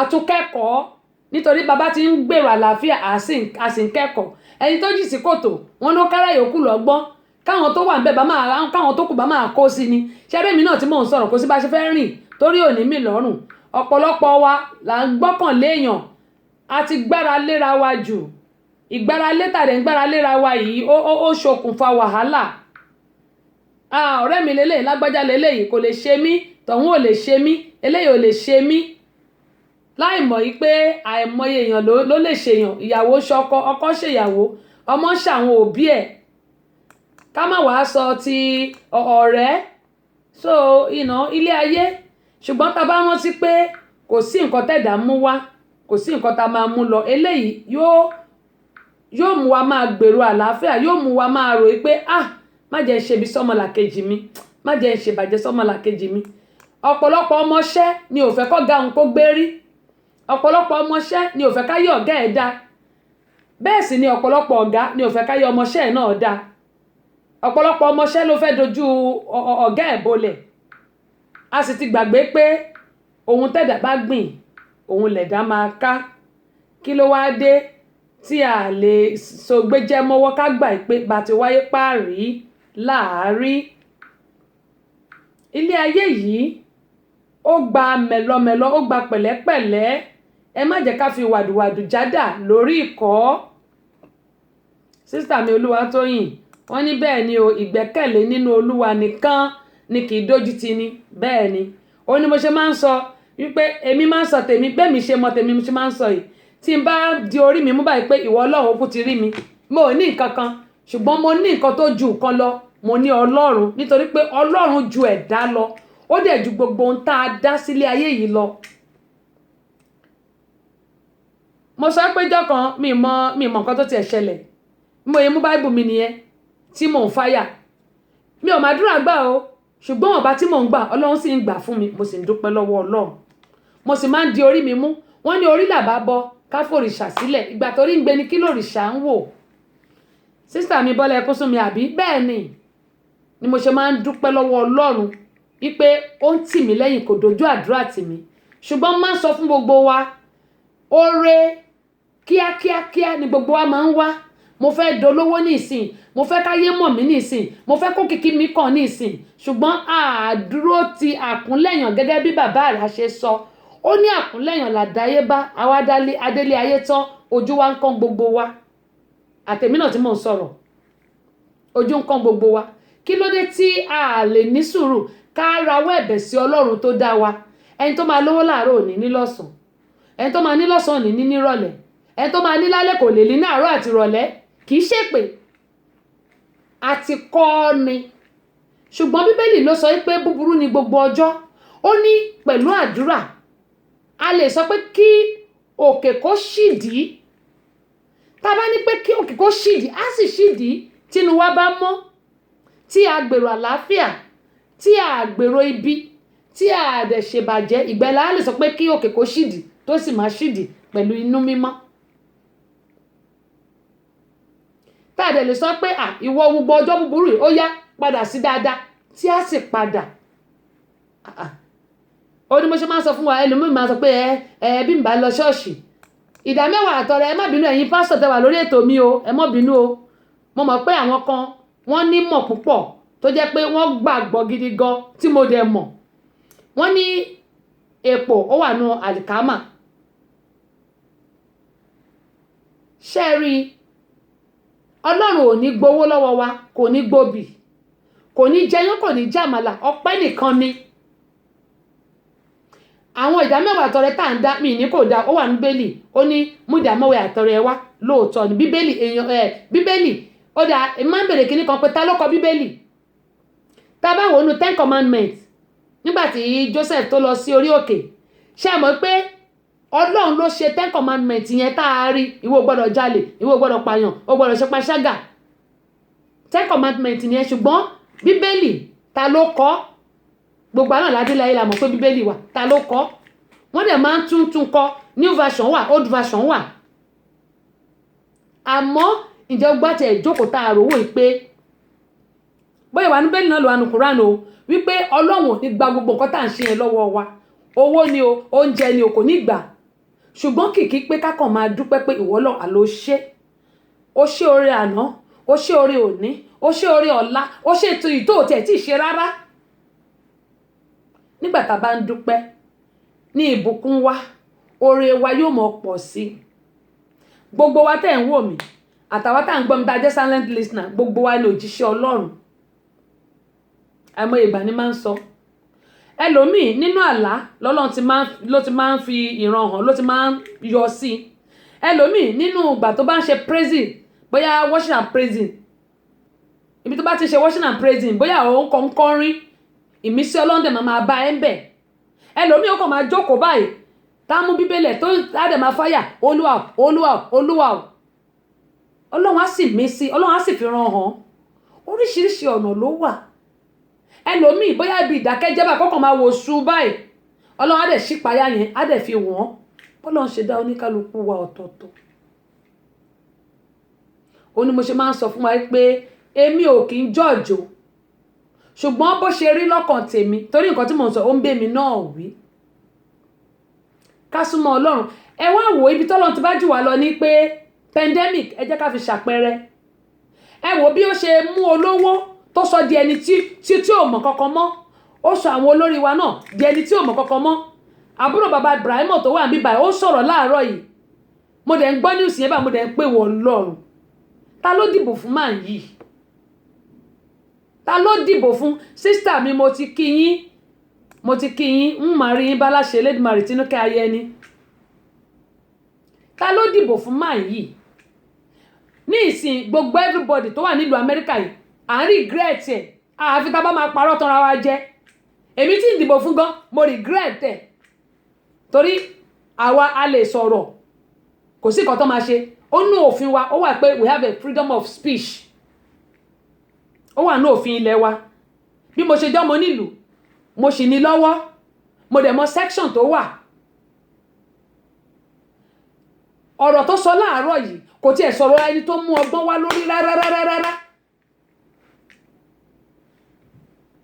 a tún kẹ́kọ̀ọ́ nítorí bàbá ti ń gbèrò àlàáfíà a sì ń kẹ́kọ̀ọ́ ẹni tó jì sí kòtò wọn ló kára yòókù lọ́gbọ́n káwọn tó wà ń bẹ̀ káwọn tó kù bá máa kó sí ni ṣẹ́bẹ̀mí náà tí mò ń sọ̀rọ̀ kó sí bá ṣe fẹ́ rìn torí òní mi lọ́rùn ọ̀pọ̀lọpọ̀ wa là ń gbọ́kàn léèyàn a ti gbára léra wa jù ìgbára létàdé ń gbára léra wa yìí ó ṣokùnfà wàhálà ọ̀rẹ́ mi lélẹ́yìí lágbájá lélẹ́yìí kò lè ṣe mí tọ̀hún ò lè ṣe mí eléyìí ò lè ṣe mí láì mọ̀ yí pé àìmọye èèyàn ló lè ṣèyàn ìyàwó ṣọkọ ọkọ ṣèyàwó ọmọ ṣàwọn òbí ẹ̀ ká má wàá sọ ti ọ̀rẹ́ so ilé ayé ṣùgbọ́n tá a bá rántí pé kò sí nǹkan tẹ̀dá mú wá kò sí nǹkan tá a máa mú lọ eléyìí yóò mú wa máa gbèrò àlàáfíà yóò mú wa máa rò pé má jẹ́ ń ṣebi sọ́mọlàkejì mi má jẹ́ ń ṣèbàjẹ́ sọ́mọlàkejì mi ọ̀pọ̀lọpọ̀ ọmọọṣẹ́ ni ò fẹ́ kọ́ ga òun kó gbérí ọ̀pọ̀lọpọ̀ ọmọọṣẹ́ ni ò fẹ́ káyé ọ̀gá ẹ̀ dá bẹ́ẹ̀ sì ni ọ̀pọ̀lọpọ̀ ọ̀gá ni ò fẹ́ káyé ọmọọṣẹ́ ẹ̀ náà dá ọ̀pọ̀lọpọ̀ ọmọọṣẹ́ ló fẹ́ dojú ọ̀gá ẹ̀ bolẹ̀ a sì ti gbàgbé pé ohun tẹ̀dá bá gbìn òun lẹ̀dá máa ká kí ló wá dé tí a lè sọgbẹ́jẹ́ mọ́wọ́ ká gbà pé bá ti wáyé páàrí láàárí ilé ayé yìí ó gba mẹ̀lọmẹ̀lọ ó gba pẹ̀lẹ́pẹ̀lẹ́ ẹ má jẹ́ ká fi wàdùwàdù jádà lórí ìkọ́ sísítà mi Olúwatóyìn wọ́n ní bẹ́ẹ̀ ni o ìgbẹ́kẹ̀lé nínú Olúwa nìkan ni kì í dójú tì ní bẹ́ẹ̀ ni ó ní mo ṣe máa ń sọ wípé èmi máa ń sọ tèmi bẹ́ẹ̀ mi ṣe mọ tèmi mo ṣe máa ń sọ yìí tí n bá di orí mi mú báyìí pé ìwọ Ọlọ́run ó kú ti rí mi mo ò ní nǹkan kan ṣùgbọ́n mo ní nǹkan tó ju nǹkan lọ mo ní Ọlọ́run nítorí pé Ọlọ́run ju ẹ̀dá lọ ó dẹ̀ ju gbogbo ohun tá a dá sílé ayé yìí lọ. mo sọ pé jọ́kan mi mọ nǹkan tó tiẹ̀ ṣẹlẹ̀ mo yẹ mú báìbù mi nìyẹn tí mò ń fáyà mi ò màdúrà gbà o ṣùgbọ́n ọba tí mò ń gbà Ọlọ́run sì ń gbà fún mi mo sì ń dúpẹ́ lọ́wọ́ Ọlọ́run mo sì máa ń di orí mi mú wọ́n ní orí làbá bọ ká fòrìṣà sílẹ̀ ìgbà torí ń gbé ni kí lòrìṣà ń wò sísítà mi Bọ́lá ẹkún sún mi àbí bẹ́ẹ̀ ni mo ṣe máa ń dúpẹ́ lọ́wọ́ Ọlọ́run wípé ó ń tì mí lẹ́yìn kò dojú àdúrà tì mí ṣùgbọ́n máa ń sọ fún gbogbo wa oore kíákíákíá ni gbogbo wa máa ń wá mo fẹ́ dolówó ní ìsìn mo fẹ́ káyé mọ̀ mí ní ìsìn mo fẹ́ kó kìkì mi kàn ní ìsìn ṣùgbọ́n àdúró ti àkúnlẹ̀yàn gẹ́gẹ́ bí bàbá àrà ṣe sọ ó ní àkúnlẹ̀yàn làdáyébá àwa adélé ayé tán ojú wa ń kán gbogbo wa àtẹ̀mí náà tí mò ń sọ̀rọ̀ ojú ń kán gbogbo wa kí ló dé tí a lè ní sùúrù ká rawọ́ ẹ̀bẹ̀ sí Ọlọ́run tó dá wa ẹni tó máa lówó láàárọ̀ òní ní lọ́sàn ẹni tó máa ní lọ́sàn òní ní nírọ̀lẹ́ ẹni tó máa ní lálẹ́ kò lè ní àárọ̀ àti ìrọ̀lẹ́ kì í ṣèpè àti kọ́ ni ṣùgbọ́n Bíbélì ló sọ pé búburú ni gbogbo ọjọ́ ó ní pẹ̀lú àdúrà a lè sọ pé kí òkè kó ṣìdí tá a bá ní pé kí òkè kó ṣìdí á sì ṣìdí tínú wa bá mọ́ tí a gbèrò àlàáfíà tí a gbèrò ibi tí a dẹ̀ ṣèbàjẹ́ ìgbẹ́lá a lè sọ pé kí òkè kó ṣìdí tó sì máa ṣìdí pẹ̀lú inú mímọ́ tá a dẹ̀ lè sọ pé ìwọ gbogbo ọjọ́ búburú ó yá padà sí dáadáa tí a sì padà ó ní mo ṣe máa ń sọ fún wa ẹlòmíì máa sọ pé bí n bá lọ ṣọ́ọ̀ṣì ìdá mẹ́wàá àtọrẹ ẹ má bínú ẹ̀yin pásítọ̀ tẹ́ wà lórí ètò mi o ẹ má bínú o mo mọ̀ pé àwọn kan wọ́n ní mọ̀ púpọ̀ tó jẹ́ pé wọ́n gbàgbọ́ gidi gan tí mo dẹ̀ mọ̀ wọ́n ní epo ó wà nù àlìkámà ṣe rí Ọlọ́run ò ní gbowó lọ́wọ́ wa kò ní gbòbì kò ní jẹyán kò ní jàmàlà ọpẹ́ nìkan ni àwọn ìdá mẹ́wàá àtọrẹ tá à ń dá mi ní kò dá ó wà ní Bíbélì ó ní mú ìdá mẹ́wàá àtọrẹ wá lóòótọ́ ní Bíbélì Bíbélì ó dá èmi máa ń bèrè kíní kan pé ta ló kọ Bíbélì tá a bá wò ó nu 10 commandments nígbà tí Joseph tó lọ sí orí òkè ṣe mọ̀ pé Ọlọ́run ló ṣe 10 commandments yẹn tá a rí ìwọ gbọ́dọ̀ jalè ìwọ gbọ́dọ̀ pààyàn ó gbọ́dọ̀ ṣe panṣágà 10 commandments yẹn ṣùgbọ́n Bíbélì ta ló kọ gbogbo àwọn aládìláyé la mọ̀ pé Bíbélì wà ta ló kọ wọ́n dẹ̀ máa ń tún kọ new version wà old version wà àmọ́ ǹjẹ́ ó gbàtẹ̀ ìjókòó tá a rò wò pé bóyá wà ní Bíbélì náà ló wà ní Kùránì o wípé Ọlọ́run ò ní gba gbogbo nǹkan tá à ń ṣe yẹn lọ́wọ́ wa owó ni o oúnjẹ ni o kò ní gbà ṣùgbọ́n kìkì pé kákan máa dúpẹ́ pé ìwọ lọ àló ṣe ó ṣe oore àná ó ṣe oore òní ó ṣe oore ọ̀la ó ṣe ètò ìtò tẹ̀ tí ì ṣe rárá. Nígbà tá a bá ń dúpẹ́ ní ìbùkún wa oore wa yóò mọ̀ pọ̀ sí i. Gbogbo wa tẹ̀ ń wò mí àtàwọn tá à ń gbọ́ mi tá a jẹ́ silent listener gbogbo wa ni òjíṣẹ́ Ọlọ́run. Àìmọye ìgbà ni máa ń sọ ẹlòmíì nínú àlá lọ́lọ́run ló ti máa ń fi ìran hàn ló ti máa ń yọ sí i. Ẹlòmíì nínú ìgbà tó bá ń ṣe praising bóyá worship and praising ibi tó bá ti ṣe worship and praising bóyá òun kọ́ ń kọrin ìmísí Ọlọ́run dẹ̀ máa bá ẹ ń bẹ̀. Ẹlòmíì ó kàn máa jókòó báyìí tá mú bíbélẹ̀ tó dẹ̀ máa fáyà olúwa olúwa olúwa Ọlọ́run á sì mí sí Ọlọ́run á sì fi ran hàn. Oríṣiríṣi ọ̀nà ló wà. Ẹlòmíì bóyá ibi ìdákẹ́jẹ́ bá kọ́kàn máa wò sú báyìí Ọlọ́run á dẹ̀ ṣípayá yẹn á dẹ̀ fi wọ́n bọ́lọ́run ṣe dá oníkálukú wa ọ̀tọ̀ọ̀tọ̀. Ó ní mo ṣe máa ń sọ fún wa pé èmi ò kì í jọ́ọ̀jò ṣùgbọ́n bó ṣe rí lọ́kàn tèmi torí nǹkan tí mò ń sọ ó ń bẹ́ mi náà wí. Ká súnmọ́ Ọlọ́run ẹ wá wò ibi tọ́lọ́run ti bá jù wá lọ ní pé pandemic ẹ jẹ́ ká fi ṣàpẹẹrẹ. Ẹ wò bí ó ṣe mú olówó tó sọ di ẹni tí ò mọ̀ kankan mọ́ ó sọ àwọn olórí wa náà di ẹni tí ò mọ̀ kankan mọ́. Àbúrò bàbá Ibrahim tó wà níbí báyìí ó sọ̀rọ̀ láàárọ̀ yìí mo dẹ̀ ń gbọ́ news yẹn bá mo dẹ̀ ń pè wọ́n lọ́rùn ta ló dìbò fún máa yìí ta ló dìbò fún sísítà mi mo ti kí yín ń máa rí yín bá láṣẹ Elédùmarè Tinúkẹ́ Ayẹni ta ló dìbò fún máa yìí ní ìsìn gbogbo everybody tó wà nílùú Amẹ́ríkà yìí à ń regret ẹ̀ àfi tá bá máa parọ́ tanra wa jẹ èmi tí ń dìbò fún gan mo regret ẹ̀ torí àwa a lè sọ̀rọ̀ kò sí nǹkan tó máa ṣe ó ní òfin wa ó wà pé we have a freedom of speech ó wà ní òfin ilẹ̀ wa bí mo ṣe jọ́mọ nílùú mo sì ní lọ́wọ́ mo dẹ̀ mọ section tó wà. Ọ̀rọ̀ tó sọ láàárọ̀ yìí kò tiẹ̀ sọ̀rọ̀ ẹni tó mú ọgbọ́n wá lórí rárá.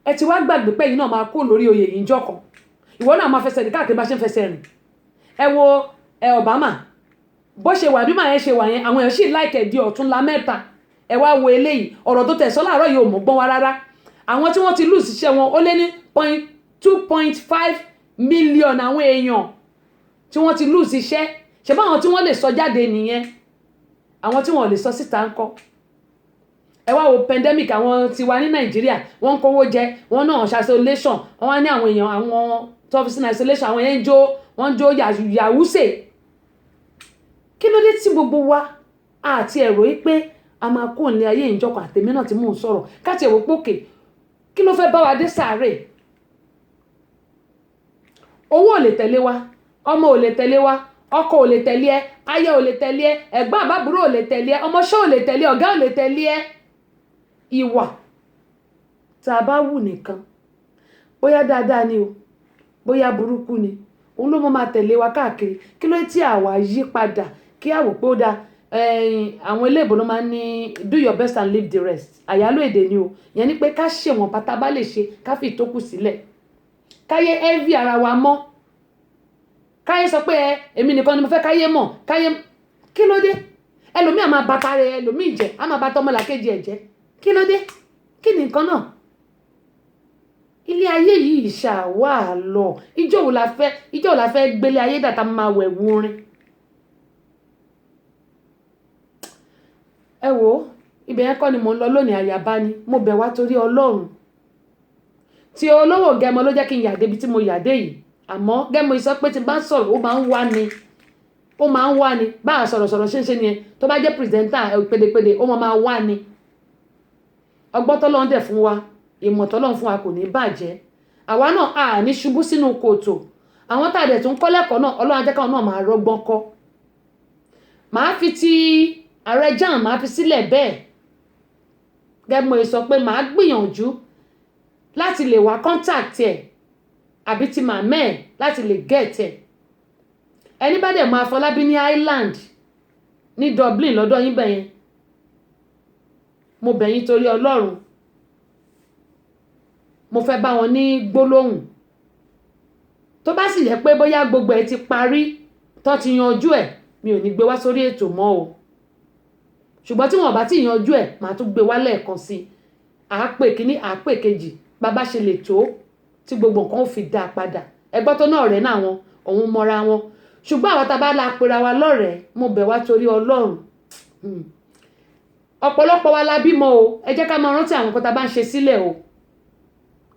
Ẹ ti wá gbàgbé pé yìí náà máa kó lórí oyè yìí jọkàn ìwọ náà máa fẹsẹ̀ rìn káàkiri bá ṣe ń fẹsẹ̀ rìn. Ẹ wo Obama bó ṣe wà bí màá yẹn ṣe wà yẹn àwọn èèyàn sì láìkẹ̀ di ọ̀túnla mẹ́ta. Ẹ wá wo eléyìí ọ̀rọ̀ tó tẹ̀sọ́ láàárọ̀ yìí ò mọ̀ gbọ́n wá rárá. Àwọn tí wọ́n ti lose iṣẹ́ wọn ó lé ní 2.5 million àwọn èèyàn tí wọ́n ti lose iṣẹ́ ṣe bá àwọn tí wọ́n lè sọ jáde nìyẹn àwọn tí wọ́n lè sọ síta ńkọ́. Ẹ wá wo pandemic àwọn ti wà ní Nàìjíríà wọ́n ń kówó jẹ wọ́n náà ṣe isolation wọ́n wá ní àwọn èèyàn àwọn tó fi sínú isolation àwọn yẹn wọ́n jó yàwúsè. Kí ló dé tí gbogbo wa àti ẹ̀rọ yìí pé a máa kó ní ayé ìjọkọ̀ àtẹ̀mí náà tí mò ń sọ̀rọ̀ káti ẹ̀wọ̀ pókè kí ló fẹ́ bá wa dé sàárè. Owó ò lè tẹ̀lé wa ọmọ ò lè tẹ̀lé wa ọkọ ò lè tẹ̀lé ẹ aya ò lè tẹ̀lé ẹ ẹ̀gbọ́n àbábúrò ò lè tẹ̀lé ẹ ọmọṣẹ́ ò lè tẹ̀lé ọ̀gá ò lè tẹ̀lé ẹ. Ìwà tá a bá wù nìkan bóyá dáadáa ni o bóyá burúkú ni òun ló máa tẹ̀lé wa káàkiri kí ló tí àwa yí padà kí àwò pé ó dáa àwọn eléèbó ló máa ń ní do your best and leave the rest àyálò èdè ni o yẹn ni pé ká ṣe wọn pátá bá lè ṣe ká fi ìtókù sílẹ̀ káyé envy ara wa mọ́ káyé sọ pé èmi nìkan ni mo fẹ́ káyé mọ̀ káyé kí ló dé ẹlòmíì á máa bàtà rẹ ẹlòmíì jẹ á máa bàtà ọmọlàkejì ẹ̀ jẹ́ kí ló dé kí ni nǹkan náà. Ilé ayé yìí ṣàwà lọ ìjọ wo la fẹ́ gbélé ayé dàtà máa wẹ̀ wúrin. Ẹ wo ibẹ̀ yẹn kọ́ ni mò ń lọ lónìí àyàbá ni mo bẹ̀ wá torí Ọlọ́run tí olówó gẹmọ ló jẹ́ kí n yàdé ibi tí mo yàdé yìí àmọ́ gẹmọ ìsọ pé tí bá ń sọ̀rọ̀ ó máa ń wá ni bá a sọ̀rọ̀ ṣe nìyẹn tó bá jẹ́ pírẹsẹ̀ntà pédépédé ó máa wá ni ọgbọ́n tọ́lọ́run dẹ̀ fún wa ìmọ̀ tọ́lọ́run fún wa kò ní bàjẹ́ àwa náà a ní ṣubú sínú kòtò àwọn tá a dẹ̀ tún kọ́ lẹ́kọ̀ọ́ náà Ọlọ́run á jẹ́ káwọn náà máa rọ́gbọ́n kọ́. Màá fi ti ààrẹ jam màá fi sílẹ̀ bẹ́ẹ̀ gẹ́gẹ́ mo sọ pé màá gbìyànjú láti lè wá contact ẹ̀ àbí ti màmá ẹ̀ láti lè get ẹ̀. Ẹni bá dẹ̀ máa Fọlábí ní Ireland ní Dublin lọ́dọ̀ yín bẹ̀yẹn mo bẹ̀ yín torí Ọlọ́run mo fẹ́ bá wọn ní gbólóhùn tó bá sì yẹ pé bóyá gbogbo ẹ̀ ti parí tó ti yanjú ẹ̀ mi ò ní gbé wá sórí ètò mọ́ o ṣùgbọ́n tí wọ́n bá ti yanjú ẹ̀ màá tún gbé wá lẹ́ẹ̀kan sí àápè kíní àápè kejì bàbá ṣe lè tó tí gbogbo nǹkan ó fi dá padà ẹgbọ́n tó náà rẹ̀ náà wọn òun mọ́ra wọn ṣùgbọ́n àwọn tá a bá la pera wa lọ́rẹ̀ẹ́ mo bẹ̀ wá torí Ọlọ́run ọ̀pọ̀lọpọ̀ wa la bímọ o ẹ jẹ́ ká máa rántí àwọn nǹkan tá a bá ń ṣe sílẹ̀ o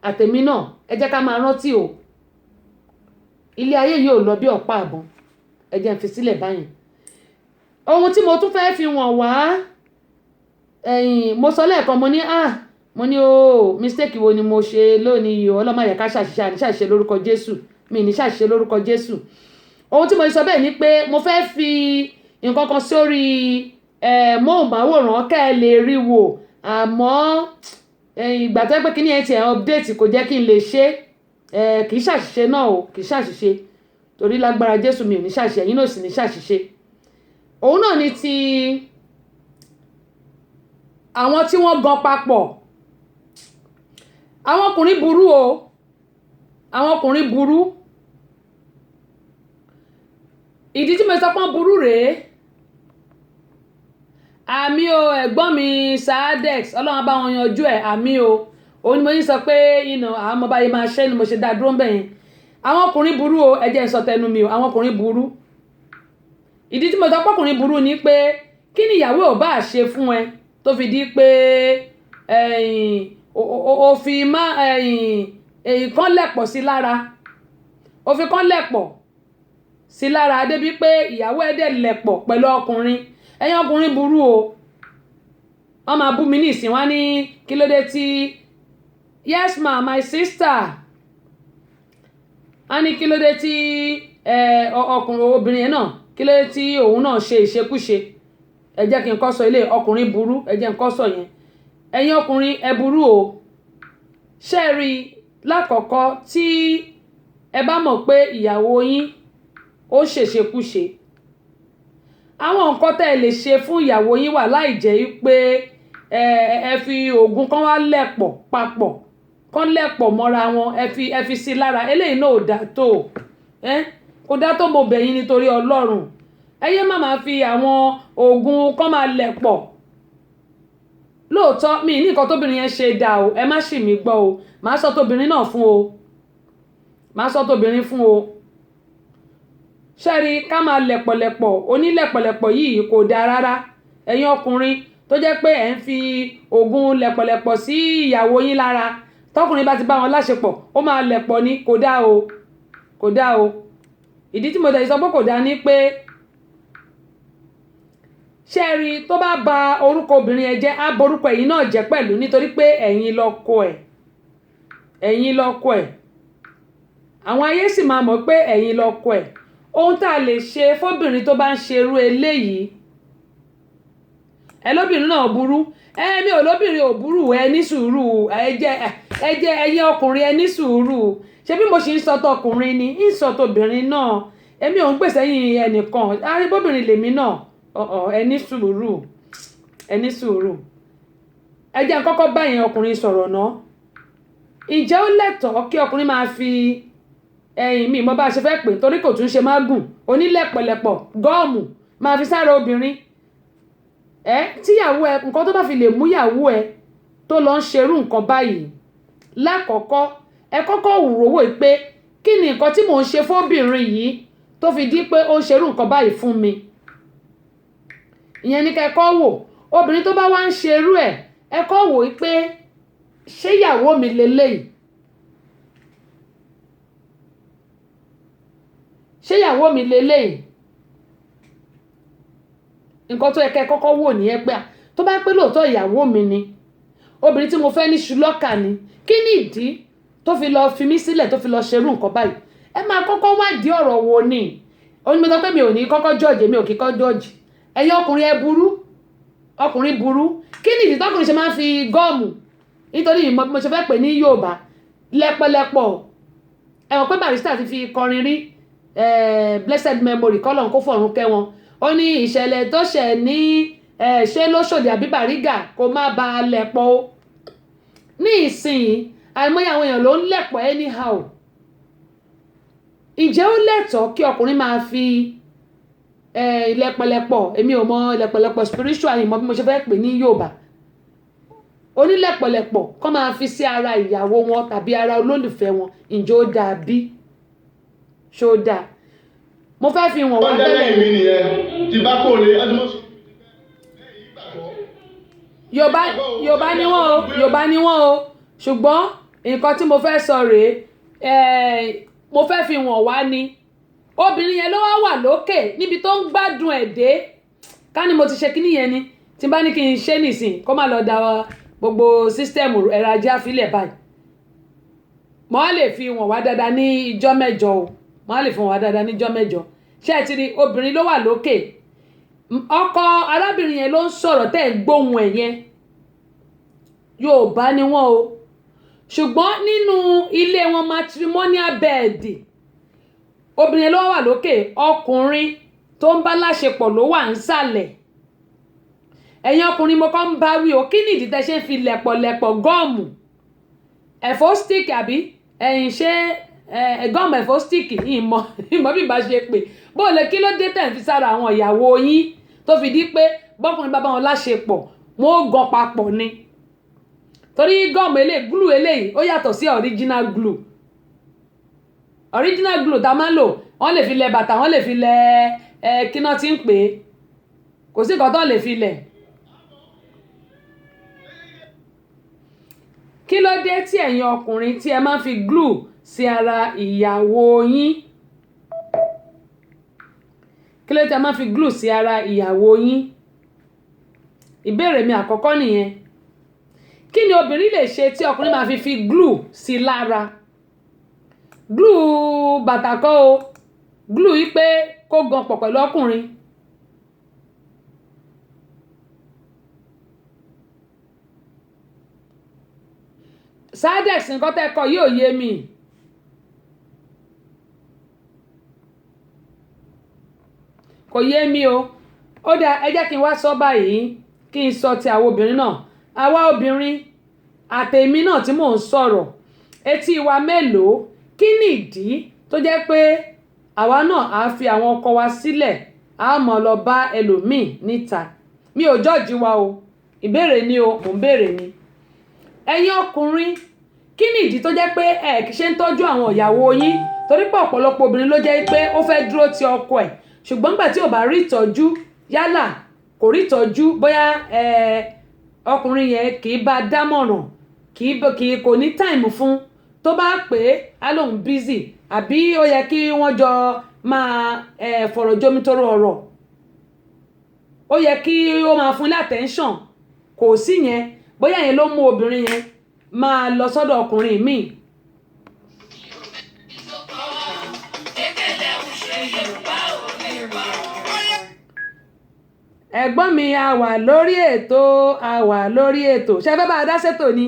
àtẹ̀mí náà ẹ jẹ́ ká máa rántí o ilé ayé yìí ò lọ bí ọ̀pá àbọ̀n ẹ jẹ́ n fi sílẹ̀ báyìí ohun tí mo tún fẹ́ fi wọ̀n wá mo sọ lẹ́ẹ̀kan mo ní mistake wo ni mo ṣe lónìí o ọlọ́mọ yẹ ká ṣàṣìṣe lórúkọ Jésù mi ní ṣàṣìṣe lórúkọ Jésù ohun tí mo sọ bẹ́ẹ̀ ni pé mo fẹ́ fi nǹkan kan sórí móhùnmáwòrán kẹ́ ẹ lè rí wò àmọ́ ìgbà tó pé kíní ẹ ti update kò jẹ́ kí n lè ṣe kì í ṣàṣìṣe náà o kì í ṣàṣìṣe torí lágbára Jésù mi ò ní ṣàṣìṣe ẹ̀yin náà sì ní ṣàṣìṣe òun náà ni ti àwọn tí wọ́n gan papọ̀ àwọn ọkùnrin burú o àwọn ọkùnrin burú ìdí tí mo sọ pọ́n burú rèé àmì o ẹ̀gbọ́n mi Sadex ọlọ́run bá wọn yanjú ẹ̀ àmì o òun ni mo yín sọ pé àwọn ọmọ báyìí máa ṣẹ́ ni mo ṣe dá dúró ń bẹ̀yìn àwọn ọkùnrin burú o ẹ jẹ́ n sọ tẹnu mi o àwọn ọkùnrin burú ìdí tí mo sọ pọ́kùnrin burú ni pé kí ni ìyàwó ò bá ṣe fún ẹ tó fi di pé òfin má kan lẹ̀pọ̀ sí lára òfin kan lẹ̀pọ̀ sí lára débi pé ìyàwó ẹ̀ dẹ̀ lẹ̀pọ̀ pẹ̀lú ọkùnrin ẹ̀yin ọkùnrin burú o wọ́n máa bú mi ní ìsìn wá ní kí ló dé tí yes ma my sister a ní kí ló dé tí ọkùnrin obìnrin yẹn náà kí ló dé tí òun náà ṣe ìṣekúṣe ẹ jẹ́ kí n kọ́ sọ ilé ọkùnrin burú ẹ jẹ́ n kọ́ sọ yẹn ẹ̀yin ọkùnrin ẹ burú o ṣe rí lákọ̀ọ́kọ́ tí ẹ bá mọ̀ pé ìyàwó yín ó ṣèṣekúṣe àwọn nǹkan tẹ́ ẹ lè ṣe fún ìyàwó yín wà láì jẹ́ pé ẹ fi oògùn kan wá lẹ̀pọ̀ papọ̀ kan lẹ̀pọ̀ mọ́ra wọn ẹ fi sí lára eléyìí náà ò dá tó kò dá tó mo bẹ̀ yín nítorí Ọlọ́run ẹ yé má máa fi àwọn oògùn kan máa lẹ̀pọ̀ lóòótọ́ mi ní nǹkan tóbìnrin yẹn ṣe dá o ẹ má ṣì mí gbọ́ o màá sọ tóbìnrin náà fún o màá sọ tóbìnrin fún o ṣẹ́rí ká máa lẹ̀pọ̀lẹ̀pọ̀ onílẹ̀pọ̀lẹ̀pọ̀ yìí kò dáa rárá ẹ̀yin ọkùnrin tó jẹ́ pé ẹ̀ ń fi oògùn lẹ̀pọ̀lẹ̀pọ̀ sí ìyàwó yín lára tọkùnrin bá ti bá wọn láṣepọ̀ ó máa lẹ̀pọ̀ ni kò dáa o kò dáa o ìdí tí mo tẹ̀ sọ pé kò dáa ni pé ṣẹ́rí tó bá ba orúkọ obìnrin ẹ jẹ́ á borúkọ ẹ̀yin náà jẹ́ pẹ̀lú nítorí pé ẹ̀yin lọ́kọ ẹ̀ àwọn ayé sì máa mọ̀ pé ẹ̀yin lọ́kọ ẹ̀ ohun tá a lè ṣe fóbìnrin tó bá ń ṣerú eléyìí ẹ lóbìnrin náà burú mi ò lóbìnrin ò burú ẹ ní sùúrù ẹ̀yin ọkùnrin ẹ ní sùúrù ṣé bí mo ṣe ń sọ tọkùnrin ni ń sọ tóbìnrin náà èmi ò ń gbèsè yín ẹnìkan aríbóbìnrin lèmi náà ẹ ní sùúrù ẹ jẹ́ n kọ́kọ́ bá yẹn ọkùnrin sọ̀rọ̀ náà ǹjẹ́ ó lẹ́tọ̀ọ́ kí ọkùnrin máa fi mi mo bá ṣe fẹ́ pè torí kò tún ṣe má gùn onílẹ̀pẹ̀lẹ̀pọ̀ gọ́ọ̀mù máa fi sára obìnrin tíyàwó ẹ nǹkan tó bá fi lè mú yàwó ẹ tó lọ ń ṣerú nǹkan báyìí lákọ̀ọ́kọ́ ẹ kọ́kọ́ wúrowó pé kí ni nǹkan tí mò ń ṣe fóbìnrin yìí tó fi di pé ó ń ṣerú nǹkan báyìí fún mi ìyẹn ní kẹ́kọ́ wò obìnrin tó bá wá ń ṣerú ẹ kọ́ wò pé ṣé ìyàwó mi leléyìí ṣé ìyàwó mi leléyìí nǹkan tó yẹ kẹ́ kọ́kọ́ wò nìyẹn pé tó bá pé lóòótọ́ ìyàwó mi ni obìnrin tí mo fẹ́ ní ṣùlọ́kà ni kí ni ìdí tó fi lọ fi mí sílẹ̀ tó fi lọ ṣerú nǹkan báyìí ẹ máa kọ́kọ́ wádìí ọ̀rọ̀ wo ni òun ni mo sọ pé mi ò ní kọ́kọ́ jọ́ọ̀jì mi ò kí kọ́ jọ́ọ̀jì ẹ̀yin ọkùnrin ẹ burú ọkùnrin burú kí ni ìdí tọkùnrin ṣe máa ń fi gọ́ọ̀mù nítorí mo ṣe fẹ́ pè ní Yorùbá lẹ́pọ̀lẹ́pọ̀ ẹ̀wọ̀n pé Barrister ti fi kọrin rí blessed memory kọ́lọ̀ kó fọ̀run kẹ́ wọn ó ní ìṣẹ̀lẹ̀ tó ṣẹ̀ ní ṣé lóṣòdì àbí Bàrígà kó má ba lẹ̀pọ̀ o ní ìsìn àìmọye àwọn èèyàn ló ń lẹ̀pọ̀ anyhow ǹjẹ́ ó lẹ́tọ̀ọ́ kí ọkùnrin máa fi ilẹ̀pẹ̀lẹ̀pọ̀ èmi ò mọ ilẹ̀pẹ̀lẹ̀pọ̀ spiritual ìmọ̀ bí mo ṣe fẹ́ pè ní Yorùbá onílẹ̀pẹ̀lẹ̀pọ̀ kọ́ máa fi sí ara ìyàwó wọn tàbí ara olólùfẹ́ wọn ǹjẹ́ ó dáa bí ṣó dáa mo fẹ́ fi wọ̀n wá tẹ́lẹ̀ mi nìyẹn tí bá kò lè adúmọ̀sọ. Yorùbá ni wọ́n o ṣùgbọ́n nǹkan tí mo fẹ́ sọ rèé mo fẹ́ fi wọ̀n wá ni obìnrin yẹn ló wà lókè níbi tó ń gbádùn ẹ̀ dé ká ní mo ti ṣe kíní yẹn ni tí bá ní kí n ṣe nìsín kó má lọ da gbogbo sísítẹ́ẹ̀mù ẹ̀rọ ajé àfilẹ̀ báyìí mo á lè fi wọ̀n wá dáadáa ní ìjọ́ mẹ́jọ o mo á lè fi wọ̀n wá dáadáa ní ìjọ́ mẹ́jọ ṣé ẹ ti rí obìnrin ló wà lókè ọkọ arábìnrin yẹn ló ń sọ̀rọ̀ tẹ́ ẹ̀ gbóhùn ẹ̀ yẹn Yorùbá ni wọ́n o ṣùgbọ́n nínú ilé wọn matrimonial bed obìnrin ló wà lókè ọkùnrin tó ń bá láṣepọ̀ ló wà nísàlẹ̀ ẹ̀yin ọkùnrin mo kàn ń bá wí o kí ni ìdí tẹ́ ṣe ń fi lẹ̀pọ̀lẹ̀pọ̀ gọ́ọ̀mù ẹ̀fọ́ stick àbí ẹ̀yìn ṣe gọ́ọ̀mù ẹ̀fọ́ stick ìmọ̀ bí bá ṣe pé bó lè kí ló dé tẹ̀ ń fi sára àwọn ìyàwó yín tó fi di pé bọ́kùnrin bá bá wọn láṣepọ̀ wọn ó gan papọ̀ ni torí gọ́ọ̀mù glue eléyìí ó yàtọ̀ sí original glue tá a máa ń lò wọ́n lè fi lẹ bàtà wọ́n lè fi lẹ kíná tí ń pè é kò sí nǹkan tó lè fi lẹ̀ kí ló dé tí ẹ̀yin ọkùnrin tí ẹ máa ń fi glue sí ara ìyàwó yín kí ló dé tí ẹ máa ń fi glue sí ara ìyàwó yín ìbéèrè mi àkọ́kọ́ nìyẹn kí ni obìnrin lè ṣe tí ọkùnrin máa fi glue sí lára glue bàtà kọ́ o glue yìí pé kó gan pọ̀ pẹ̀lú ọkùnrin Sadex nǹkan tẹ́kọ̀ yóò yé mi kò yé mi o ó dá ẹ jẹ́ kí n wá sọ báyìí kí n sọ ti àwọn obìnrin náà àwa obìnrin àtèmi náà tí mò ń sọ̀rọ̀ etí wa mélòó kí nìdí tó jẹ́ pé àwa náà á fi àwọn ọkọ wa sílẹ̀ á mọ̀ lọ bá ẹlòmíì níta mi ò jọ́ọ̀jì wa o ìbéèrè ni o mò ń béèrè ni ẹ̀yin ọkùnrin kí ni ìdí tó jẹ́ pé ẹ kì í ṣe ń tọ́jú àwọn ìyàwó yín torí pé ọ̀pọ̀lọpọ̀ obìnrin ló jẹ́ pé ó fẹ́ dúró ti ọkọ ẹ̀ ṣùgbọ́n nígbà tí ò bá rí ìtọ́jú yálà kò rí ìtọ́jú bóyá ọkùnrin yẹn kì í bá dámọ̀ràn kò ní táìmù fún tó bá pè é á lóun bízì àbí ó yẹ kí wọ́n jọ máa fọ̀rọ̀ jomitoro ọ̀rọ̀ ó yẹ kí ó máa fún ní attention kò sí yẹn bóyá yẹn ló mú obìnrin yẹn máa lọ sọ́dọ̀ ọkùnrin míì. ẹ̀gbọ́n mi a wà lórí ètò ṣe fẹ́ bá a dá ṣètò ni.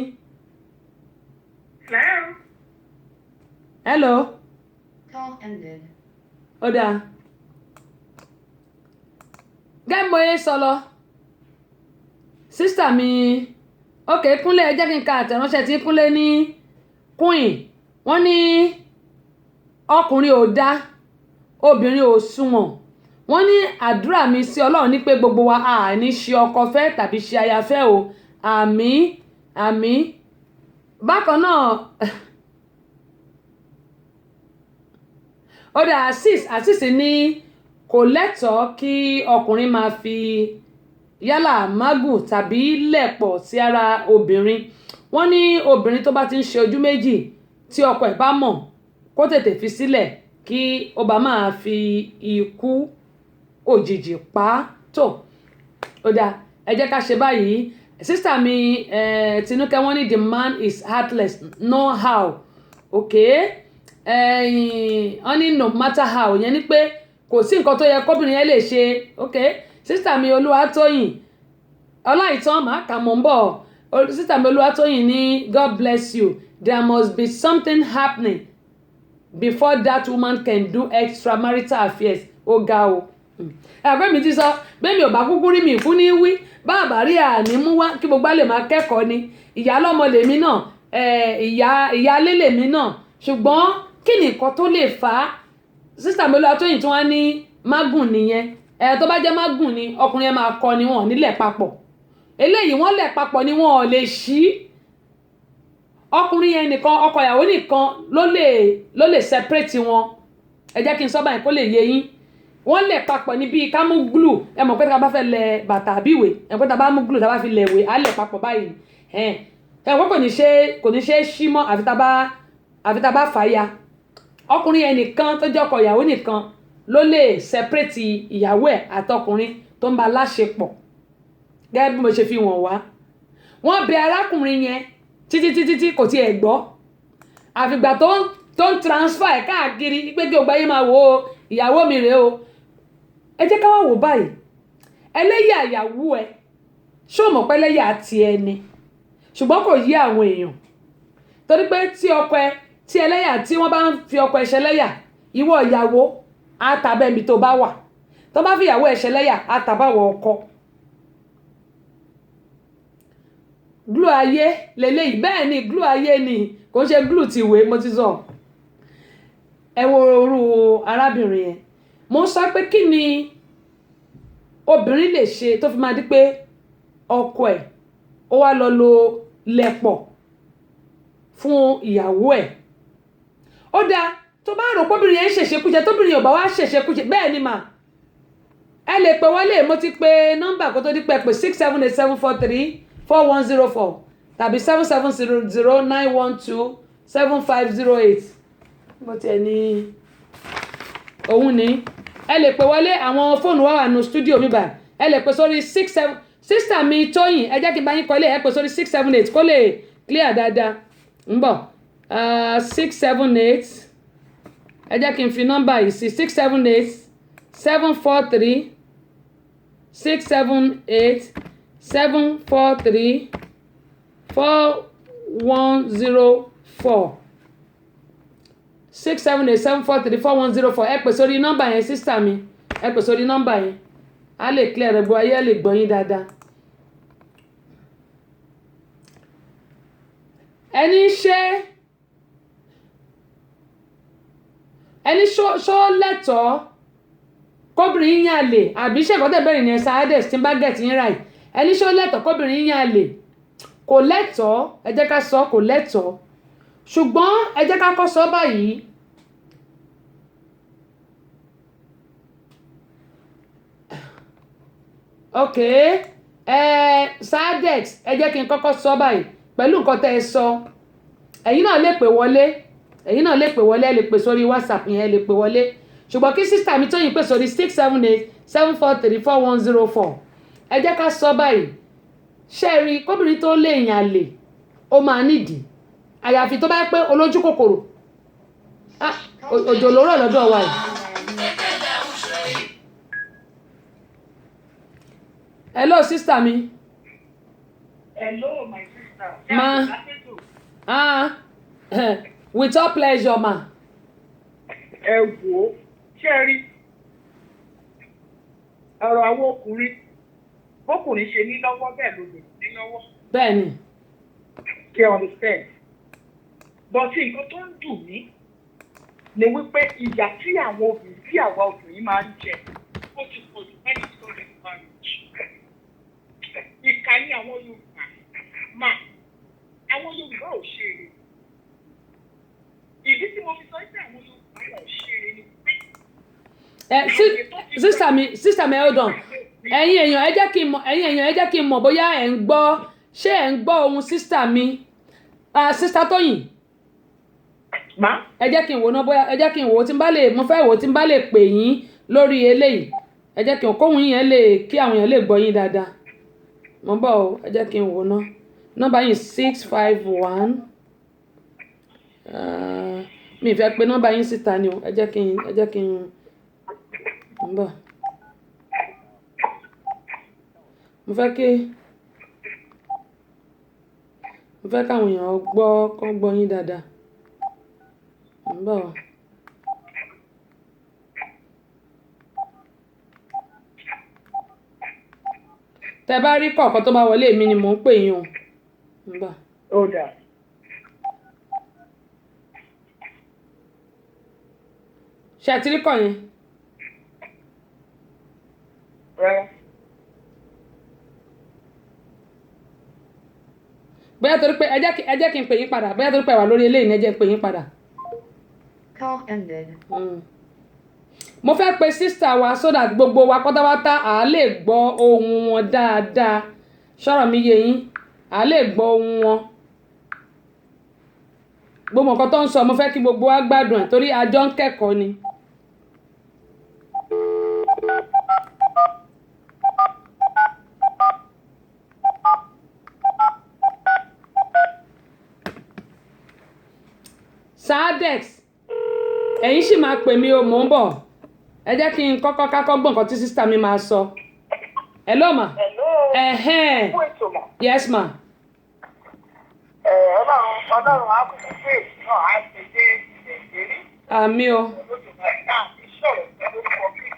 hello. Call ended. ó dáa. gẹ́gbọ́n yẹn sọ lọ sísítà mi ok kúnlé ẹ jẹ́ kí n ka àtẹ̀ránṣẹ́ tí kúnlé ní queen wọ́n ní ọkùnrin ò dá obìnrin ò sunwọ̀n wọ́n ní àdúrà mi sí ọlọ́run ní pé gbogbo wa àní ṣe ọkọ fẹ́ tàbí ṣe aya fẹ́ o àmín àmín bákan náà ó dá Azeez ní kò lẹ́tọ̀ọ́ kí ọkùnrin máa fi yálà mágùn tàbí lẹ̀pọ̀ sí ara obìnrin wọ́n ní obìnrin tó bá ti ń ṣe ojú méjì tí ọkọ ẹ̀ bá mọ̀ kó tètè fi sílẹ̀ kí ó bá máa fi ikú òjijì pa á tó ó dáa ẹ jẹ́ ká ṣe báyìí sísítà mi Tinúkẹ́ wọ́n ní the man is heartless no how okay wọ́n ní no matter how yẹn ni pé kò sí nǹkan tó yẹ kóbìnrin yẹn lè ṣe okay sísítà mi Olúwatóyìn ọláìtàn máa kà mọ́ ń bọ̀ sísítà mi Olúwatóyìn ní God bless you there must be something happening before that woman can do extramarital affairs ó ga o ẹgbẹ́ mi ti sọ bẹ́ẹ̀ mi ò bá kúkú rí mi fún ní wí báàbá rí àní mú wá kí gbogbo lè máa kẹ́kọ̀ọ́ ni ìyá lọ́mọ lèmi náà ìyá alé lèmi náà ṣùgbọ́n kí ni nǹkan tó lè fà á sísítà mi Olúwatóyìn tí wọ́n ní mágùn nìyẹn tó bá jẹ́ mágùn ni ọkùnrin ẹ máa kọ ni wọn nílẹ̀ papọ̀ eléyìí wọ́n lẹ̀ papọ̀ ni wọn ò lè ṣí ọkùnrin yẹn nìkan ọkọ ìyàwó nìkan ló lè separate wọn ẹ jẹ́ kí n sọ báyìí kó lè yé yín wọ́n lẹ̀ papọ̀ ní bíi ká mú glue ẹ mọ̀ pé tá a bá fẹ́ lẹ bàtà àbí ìwé ẹ pé tá a bá mú glue tá a bá fi lẹ ìwé á lẹ̀ papọ̀ báyìí ẹ wọ́n kò ní ṣe é ṣí mọ́ àfi tá a bá fà á ya ọkùnrin yẹn nìkan tó jẹ́ ọkọ ìyàwó nìkan ló lè separate ìyàwó ẹ̀ àtọkùnrin tó ń bá láṣepọ̀ gẹ́gẹ́ bí mo ṣe fi wọ̀n wá wọ́n bẹ arákùnrin yẹn títí kò tiẹ̀ gbọ́ àfìgbà tó ń transfer ẹ̀ káàkiri pé kí o gba yín máa wo ìyàwó mi rèé o ẹ jẹ́ ká wá wò báyìí ẹlẹ́yà ìyàwó ẹ ṣó mọ̀ pé ẹlẹ́yà ti ẹni ṣùgbọ́n kò yí àwọn èèyàn torí pé tí ẹlẹ́yà tí wọ́n bá ń fi ọkọ ẹ̀ ṣẹlẹ́yà ìwọ ìyàwó á tàbẹ́ mi tó bá wà tó bá fi ìyàwó ẹ̀ ṣẹlẹ́yà á tàbáwọ̀ ọkọ glue ayé lélẹ́yìí bẹ́ẹ̀ ni glue ayé ni kò ń ṣe glue ti ìwé mo ti sọ ẹ wo orú arábìnrin yẹn mo sọ pé kí ni obìnrin lè ṣe tó fi máa di pé ọkọ ẹ̀ ó wá lọ lo lẹ̀pọ̀ fún ìyàwó ẹ̀ ó dáa tó bá rò pọ́bìnrin yẹn ń ṣèṣekúṣe tóbìnrin yóò bá wá ṣèṣekúṣe bẹ́ẹ̀ ni mà ẹ lè pè wọlé mo ti pe nọ́mbà kó tó di pé 678-743-4104 tàbí 7700-912-7508 mo tiẹ̀ ní òun ni ẹ lè pè wọlé àwọn fóònù wa wà ní stúdíò mi báyìí ẹ lè pè sórí 67 sísítà mi Tóyìn ẹ jẹ́ kí n bá yín kọ́lé ẹ pè sórí 678 kó lè clear dáadáa ń bọ̀ 678 ẹ jẹ́ kí n fi nọ́mbà yìí sí 678-743-678-743-4104 678-743-4104 ẹ pè sórí nọ́mbà yẹn sísítà mi ẹ pè sórí nọ́mbà yẹn á lè clear rẹ̀ gbọ́ ayé ẹ lè gbọ́ yín dáadáa. ẹni ṣó lẹ́tọ̀ọ́ kóbìnrin yín àlè àbí ṣèkọ́tẹ̀ bẹ̀rẹ̀ ní ẹ̀sà ades tí ń bá gẹ̀ẹ́tì yín ráì ẹni ṣó lẹ́tọ̀ọ́ kóbìnrin yín àlè kò lẹ́tọ̀ọ́ ẹ jẹ́ ká sọ kò lẹ́tọ̀ọ́ ṣùgbọ́n ẹ jẹ́ ká kọ́ sọ báyìí ok sadex ẹ jẹ́ kí n kọ́kọ́ sọ báyìí pẹ̀lú nǹkan tẹ́ ẹ sọ ẹ̀yin náà lè pè wọlé ẹ lè pè sórí whatsapp yẹn ẹ lè pè wọlé ṣùgbọ́n kí sísítà mi Tóyìn pè sórí 678-743-4104 ẹ jẹ́ ká sọ báyìí ṣe rí kóbìnrin tó lè yàn lè ó máa nídìí àyàfi tó bá pé olójú kòkòrò òjò ló rọ̀ lọ́dọ̀ wa yìí. hello sísítà mi. Hello, my sister. With all pleasure, ma. Ẹ wò ó, ṣé ẹ rí ọ̀rọ̀ àwọn ọkùnrin bọ́kùnrin ṣe ní lọ́wọ́ bẹ́ẹ̀ ló lè ní lọ́wọ́. Bẹ́ẹ̀ni. Kí ẹ understand. Bọ́sí nǹkan tó ń dùn mí ni wípé ìyà tí àwọn obìnrin tí àwa obìnrin máa ń jẹ ó ti pọ̀ jù many stories marriage. Ìkà ní àwọn Yorùbá máa àwọn Yorùbá ò ṣe èrè. Ìdí tí mo fi sọ pé àwọn Yorùbá ò ṣe èrè ni pé. Sister mi hold on. Ẹ̀yin èèyàn ẹ jẹ́ kí n mọ̀ bóyá ẹ ń gbọ́ ṣé ẹ ń gbọ́ ohun sister mi sister Tóyìn. Má. Ẹ jẹ́ kí n wò ná bóyá ẹ jẹ́ kí n wò tí n bá lè mo fẹ́ wò tí n bá lè pè yín lórí eléyìí ẹ jẹ́ kí n kóhun yẹn lè kí àwọn èèyàn lè gbọ́ yín dáadáa. Mo bọ̀ o ẹ jẹ́ kí n wò ná. Nọ́mbà yín 651 mi fẹ́ pé nọ́mbà yín síta ni o ẹ jẹ́ kí n ń bọ̀ mo fẹ́ káwọn èèyàn gbọ́ yín dáadáa ń bọ̀ tẹ́ bá rí kọ̀ọ̀kan tó bá wọlé èmi ni mò ń pè yín o ń bọ̀. Ó dáa. ṣe àtìríkọ̀ yẹn rárá. bóyá torí pé ẹ jẹ́ kí n pè yín padà bóyá torí pé ẹ wà lórí eléyìí ní ẹ jẹ́ n pè yín padà. Call ended. mo fẹ́ pe sísítà wa so that gbogbo wa pátápátá à á lè gbọ́ ohùn wọn dáadáa ṣọ́rọ̀ mi yé yín à á lè gbọ́ ohùn wọn gbogbo nǹkan tó ń sọ mo fẹ́ kí gbogbo wa gbádùn ẹ̀ torí àjọ ń kẹ́kọ̀ọ́ ni. Sadex ẹ̀yin sì máa pè mí o mò ń bọ̀ ẹ jẹ́ kí n kọ́kọ́ kákọ́ gbọ́ nǹkan tí sísítà mi máa sọ. Hello ma. Hello. Ẹ̀hẹ́n. Fún ètò mọ̀. Yes ma. Ọlọ́run á kúkú pé náà á ti dé ìlérí. Àmì o. Olódùmarè náà fi sọ̀rọ̀ pẹ̀lú orúkọ mi.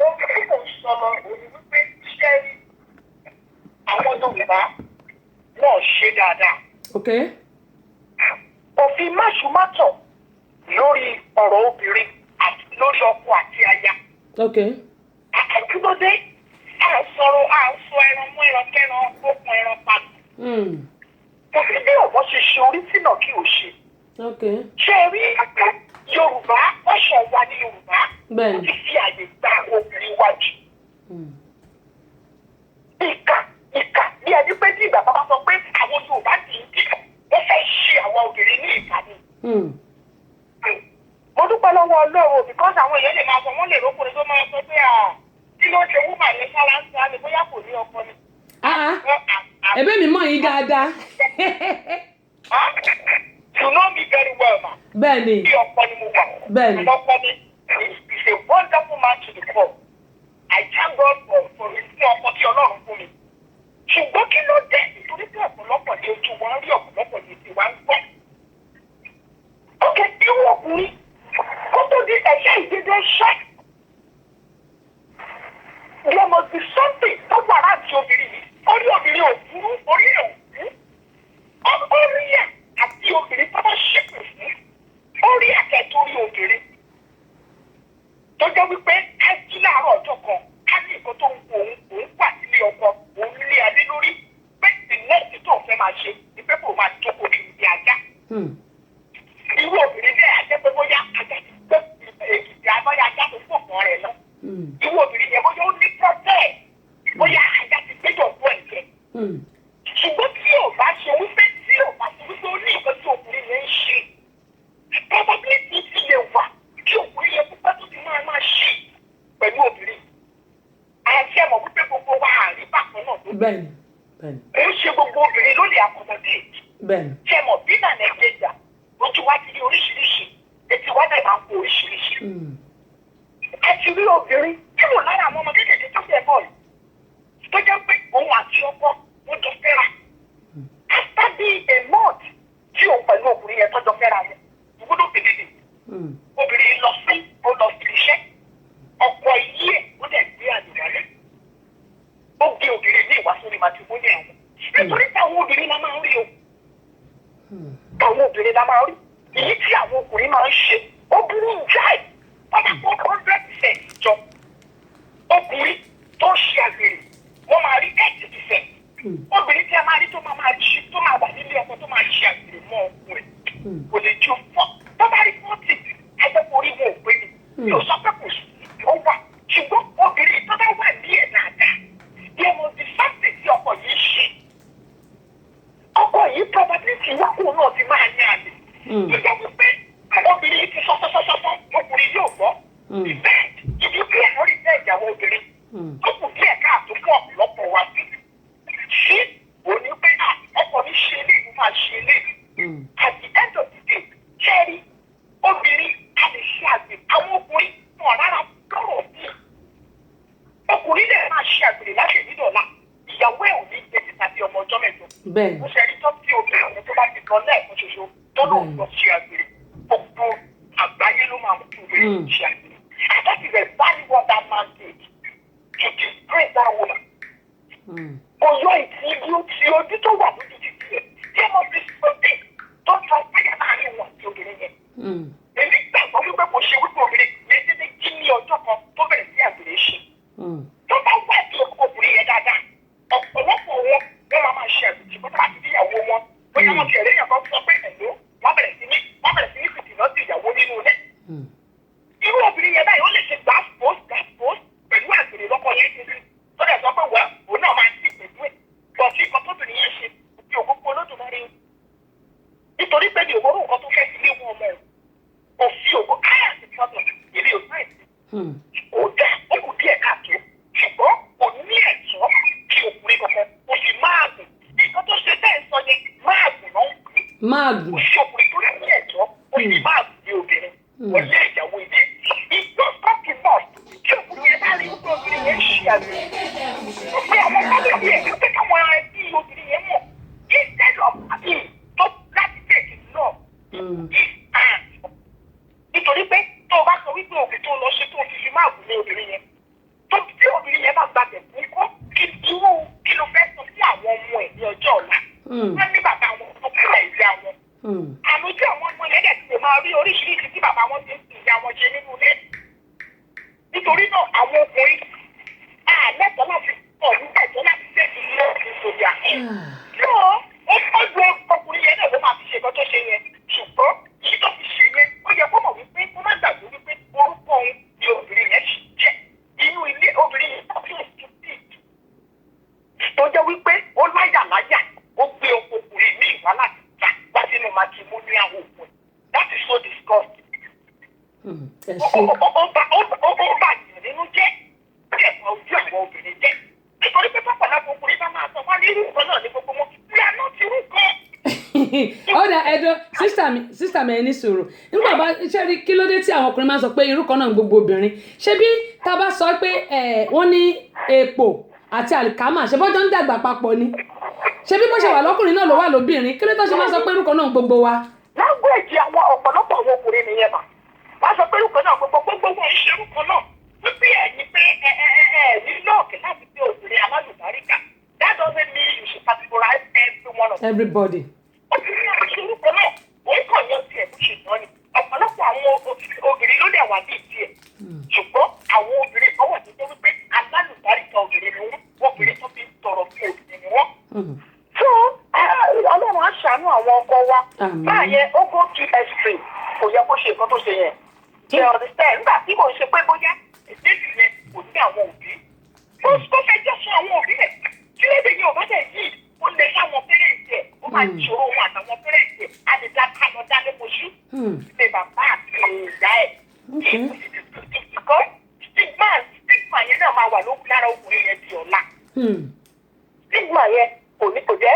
Ohun tí kò sọ lọ òní wípé iṣẹ́ rí àwọn Yorùbá náà ṣe dáadáa. Okay. Òfin máṣúmátọ̀ lórí ọ̀rọ̀ obìnrin àti lórí ọkọ àti aya. Okay. Àkàtúndé à ń sọ ẹran mú ẹran kẹran okùn ẹran padà. Kò sí bí ọ̀bọ ṣe ṣe orí tìǹà kí o ṣe. Okay. Ṣé ẹ rí Yorùbá ọ̀ṣọ́ wa ní Yorùbá? Bẹ́ẹ̀ni. Ó ti fi àyè gba obìnrin wájú. Ìkà bí ẹni pé tí ìgbà bàbá sọ pé àwọn Yorùbá kì í dìbò wọ́n fẹ́ ṣe àwọn obìnrin ní ìkànnì. Mo dúpẹ́ lọ́wọ́ Ọlọ́run because àwọn èèyàn lè máa sọ wọ́n lè rókùnrin tó máa sọ pé kí ló ṣe wúmà ní sáláńsì á lè bóyá kò ní ọkọ ni. Ẹ̀bẹ̀ mi mọ̀ yín dáadáa. You know me very well ma. Bẹ́ẹ̀ni. Bí ọkọ ni mo wà. Bẹ́ẹ̀ni. Ọkọ mi is a wonderful man to the core. I thank God for his ọkọ tí Ọlọ́run fún mi. Ṣùgbọ́n kí ló dé nítorí pé ọ̀pọ̀lọpọ̀ ní ojú wọn rí ọ̀pọ̀lọpọ̀ ní ti wá ń gbọ́. Ókè bí wọ́n ọkùnrin kó tó di ẹ̀ṣẹ́ ìdédé ṣẹ́. There must be something tó wà láti obìnrin yìí. Orí obìnrin ò burú, orí ẹ̀ ò burú. Orí ẹ̀ àti obìnrin tó bá ṣépè fún. Orí àtẹ̀tórí obìnrin. Tó jẹ́ wípé ká jí láàárọ̀ ọjọ́ kan, ká ní nǹkan tó ń wo òun wà sílé ọkọ, òun lé adé lórí. Pé ìlẹ́sì tó fẹ́ máa ṣe, ìfẹ́ kò máa jókòó kiri bí ajá. Irú obìnrin bẹ́ẹ̀ á jẹ́ pé bóyá ajá ti gbé èkìtì abọ́yá ajá tó fòkàn rẹ̀ lọ. Irú obìnrin yẹn bóyá ó ní protect, bóyá ajá ti gbẹ́jọ̀ fún ẹ̀jẹ̀. Ṣùgbọ́n tí ò bá ṣe wípé tí ò bá ṣe wípé ó ní nǹkan tí obìnrin yẹn ń ṣe. Probability ti lè wà kí ọkùnrin yẹn púpọ̀ tó ti máa ṣe pẹ̀lú obìnrin. Àṣẹ mọ̀ wípé gbogbo wa àrí bákan náà ló. Bẹ́ẹ̀ni. Bẹ́ẹ̀ni. Ó ń ṣe gbogbo obìnrin ló lè accommodate. Bẹ́ẹ̀ni. Ṣé mọ̀ bí nàá ẹgbẹ́jà ojú wa ti rí oríṣiríṣi etí wa náà máa ń kó oríṣiríṣi. Ẹ ti rí obìnrin tí mo lára àwọn ọmọ kékeré tó fẹ́ bọ́ọ̀lù tó jẹ́ pé òun àti ọkọ wọn jọ fẹ́ra. After being a month tí òun pẹ̀lú ọkùnrin yẹn tọ́jọ́ fẹ́ra yẹn ìwúlò bèbèbè. Obìnrin lọ sí iṣẹ́ ọkọ ilé ẹ̀ ó dẹ̀ gbé àdìwálé. Ó gbé obìnrin ní ìwàsórí matrimony àwọn. Nítorí táwọn obìnrin la máa ń rí o. Táwọn obìnrin la máa ń rí. Èyí tí àwọn ọkùnrin máa ń ṣe ó burú jáì. Pátákó 100% jọ. Ọkùnrin tó ń ṣe àgbèrè wọ́n máa rí 80%. Obìnrin tí a máa rí tó máa wà nílé ọkọ tó máa ṣe àgbèrè mọ́ ọkùnrin. Kò lè ju fọ́. Tó bá rí 40, ẹgbẹ́ orí wọn ò pé ni. Yóò sọ pé kò sí ó wà. Ṣùgbọ́n obìnrin tó bá wà ní ẹ̀ dáadáa. There must be something tí ọkọ yìí ṣe. Ọkọ yìí probability wákùn náà ti máa ní àlè. Ìjọba wípé obìnrin ti sọ́sọ́sọ́sọ́ ọkùnrin yóò gbọ́. Bẹ́ẹ̀ ìdí bí ẹ̀rọ rí bẹ́ẹ̀ ìyàwó obìnrin. Ó kù díẹ̀ káàtó fún ọ̀pọ̀lọpọ̀ wa sí. Ṣé òní pé ọkọ mi ṣe eléyìí máa ṣe eléyìí? At the end of the day, ṣẹ́ẹ̀rí obìnrin a lè ṣe àgbè àwọn ọkùnrin wọn rárá lọ́rọ̀ bí. Ọkùnrin lè máa ṣe àgbèrè láti ìdídọ̀la. Ìyàwó ẹ̀ ò ní gbèsè tàbí ọmọ ọjọ́ mẹ́jọ. Bẹ́ẹ̀ni. Mo ṣe rí tó tí obìnrin tó bá ti lọ lẹ́ẹ̀kan ṣoṣo tó lóun lọ ṣe àgbèrè. Gbogbo àgbáyé ló máa mú kí obìnrin ṣe àgbèrè. And that is exactly what that man did to disgrace that woman. Ọ̀yọ́ ìtìjú tí ojú tó wà lójú ti tiẹ̀. There must be something tó tọ́ pẹ́yà láàrin wọn àti obìnrin yẹn. Èmi gbàgbọ́ wípé kò ṣe wípé obìnrin yẹn dédé jí ní ọjọ́ kan tó bẹ̀rẹ̀ sí àgbèrè Ó dá ó kù díẹ̀ káàtó ṣùgbọ́n kò ní ẹ̀tọ́ kí ọkùnrin kankan kò sì máa gùn. Nǹkan tó ṣe bẹ́ẹ̀ sọ yẹn máa gùn náà ń pè é. máa gùn. Kò sí ọkùnrin tó ní ẹ̀tọ́ kò sì máa gùn ní obìnrin. Wọ́n lé ìyàwó ilé. Ìjọ sọ́ọ̀kì náà kí ọkùnrin yẹn bá rí wípé obìnrin yẹn ṣì àgbẹ̀. Pé àwọn fámìlì ẹ̀ wípé káwọn ẹbí obìnrin yẹn mọ̀ instead of tó láti tẹ̀sí náà. Nítorí pé tó o bá sọ wípé òbí tó lọ ṣe tó o fi máa gùn ní obìnrin yẹn. Tó tí obìnrin yẹn bá gbàgbẹ́ fún kó kí ló fẹ́ sọ sí àwọn ọmọ ẹ̀ ní ọjọ́ ọ̀la. Wọ́n ní bàbá wọn tó kúrò ìyá wọn. Àmọ́ tí àwọn ọmọ yẹn dẹ̀ ti lè máa rí oríṣiríṣi tí bàbá wọn ti ń sin ìyá wọn ṣe nínú ilé. Nítorí náà àwọn ọkùnrin lẹ́tọ̀ọ́ láti pọ̀ nígbà tó láti tẹ̀sí ilé ìsòdì àkíyè. Yóò ó tọ́jú ọkùnrin yẹn náà ló máa fi ṣe nǹkan tó ṣe yẹn. Ṣùgbọ́n yìí tó fi ṣe yẹn ó yẹ kó mọ̀ wípé kó má gbàgbé wípé orúkọ òun ni obìnrin yẹn ṣì jẹ́. Inú ilé obìnrin yẹn tó fi sí tó jẹ́ wípé ó láyà ó gbé ọkùnrin ní ìwà láti ta wá sínú matrimonial home. That is so disgusting. Ó bá yẹn nínú jẹ́ ẹ̀fọ́ ojú àwọn obìnrin jẹ́. Nítorí pé pápálápọ̀ ọkùnrin bá máa sọ wá ní irú nǹkan náà ní gbogbo wọn. We are not irú kan. ọ̀dà ẹ̀dọ́ sísítà mi ẹni sọ̀rọ̀ nígbà bá ṣe rí kí ló dé tí àwọn ọkùnrin máa sọ pé irú kan náà gbogbo obìnrin ṣé bí tá a bá sọ pé wọ́n ní èpò àti àlìkámà ṣe bọ́jọ́ ń dàgbà papọ̀ ni ṣé bí bó ṣe wà lọ́kùnrin náà ló wà lóbìnrin kí ló tó ṣe máa sọ pé irú kan náà gbogbo wa. Lágbèjì àwọn ọ̀pọ̀lọpọ̀ àwọn ọkùnrin nìyẹn mà wọ́n sọ pé irú kan náà gbogbo wọn ṣe irú kan náà wípé ẹ̀yin pé nílò òkè láti gbé obìnrin alálùbáríkà that doesn't mean you should categorize everyone of them. Everybody. Obìnrin náà ṣe irú kan náà òun kàn yọ tiẹ̀ bó ṣe yàn ni ọ̀pọ̀lọpọ̀ àwọn obìnrin ló dẹ̀ wà ní ìdí ẹ̀ ṣùgbọ́n àwọn obìnrin kan wà tó jẹ́ wípé alálùbáríkà obìnrin ni wọ́n obìnrin tó fi ń tọrọ fún obìnrin ni wọ́n. So Ọlọ́run á ṣàánú àwọn ọkọ wa báyẹn ó go to extreme kò yẹ kó ṣe nǹkan tó ṣe yẹn. Ṣé understand nígbà tí kò ṣe pé bóyá ìdílé yẹn kò ní àwọn òbí ó fẹ́ jẹ́ fún àwọn òbí rẹ̀ kí lédè yẹn ò bá dẹ̀ yìí ó lè sáwọn pẹ́rẹ́ǹtì ẹ̀ ó máa ṣòro òun àtàwọn pẹ́rẹ́ǹtì ẹ̀ á lè dá kánú dálé moṣú ilé bàbá àti ìyá ẹ̀. Ìkọ́ stigma yẹn náà máa wà lára ọkùnrin yẹn di ọ̀la. Stigma yẹn kò jẹ́